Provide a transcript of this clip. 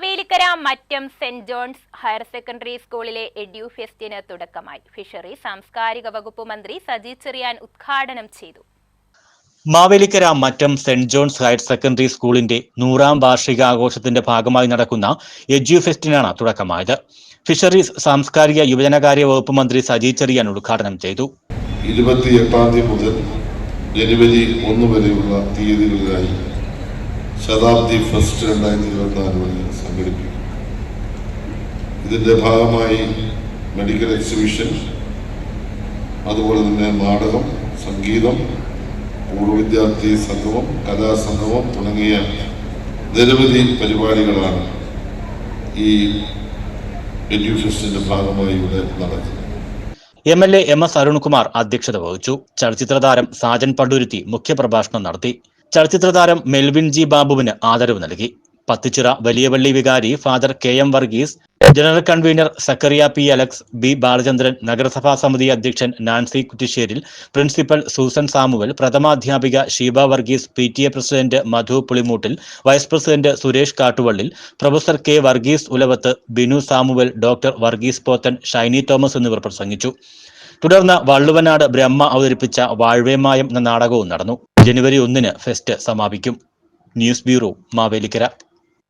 Mavelikkara Mattam saint John's higher secondary സ്കൂളിലെ എഡ്യൂ ഫെസ്റ്റിന് തുടക്കമായി. ഫിഷറി സാംസ്കാരിക വകുപ്പ് മന്ത്രി സജി ചെറിയാൻ ഉദ്ഘാടനം ചെയ്തു. Mavelikkara Mattam saint John's higher secondary സ്കൂളിന്റെ 100ാം വാർഷികാഘോഷത്തിന്റെ ഭാഗമായി നടക്കുന്ന എഡ്യൂ ഫെസ്റ്റിനാണ് തുടക്കമായത്. ഫിഷറീസ് സാംസ്കാരിക യുവജനകാര്യ വകുപ്പ് മന്ത്രി സജി ചെറിയാൻ ഉദ്ഘാടനം ചെയ്തു. 28 തീയതി മുതൽ ജനുവരി 1 വരെയുള്ള തീയതികളിലായി ശതാബ്ദി ഫെസ്റ്റ് 2024 സംഘടിപ്പിക്കും. ഇതിന്റെ ഭാഗമായി മെഡിക്കൽ എക്സിബിഷൻ, അതുപോലെ തന്നെ നാടകം, സംഗീതം, പൂർവ്വ വിദ്യാർത്ഥി സംഗമം, കലാസംഗമം തുടങ്ങിയ നിരവധി പരിപാടികളാണ് ഈ എഡ്യൂ ഫെസ്റ്റിന്റെ ഭാഗമായി ഇവിടെ നടക്കുന്നത്. MLA MS അരുൺകുമാർ അധ്യക്ഷത വഹിച്ചു. ചലച്ചിത്ര താരം സാജൻ പള്ളുരുത്തി മുഖ്യപ്രഭാഷണം നടത്തി. ചലച്ചിത്ര താരം മെൽവിൻ ജി ബാബുവിന് ആദരവ് നൽകി. പത്തിച്ചിറ വലിയപള്ളി വികാരി father KM Varghese, general convener Zachariah P Alex, B Balachandran, നഗരസഭാ സമിതി അധ്യക്ഷൻ Nancy Kuttisseril, principal Susan Samuel, പ്രഥമാധ്യാപിക Sheeba Varghese, PTA president Madhu Pulimoottil, vice president Suresh Kattuvallil, professor K Varghese Ulavath, Binu Samuel, doctor Varghese Pothen, Shiny Thomas എന്നിവർ പ്രസംഗിച്ചു. തുടർന്ന് വള്ളുവനാട് ബ്രഹ്മ അവതരിപ്പിച്ച വാഴ്വേമായം എന്ന നാടകവും നടന്നു. ജനുവരി 1 ഫെസ്റ്റ് സമാപിക്കും. News bureau, Mavelikkara.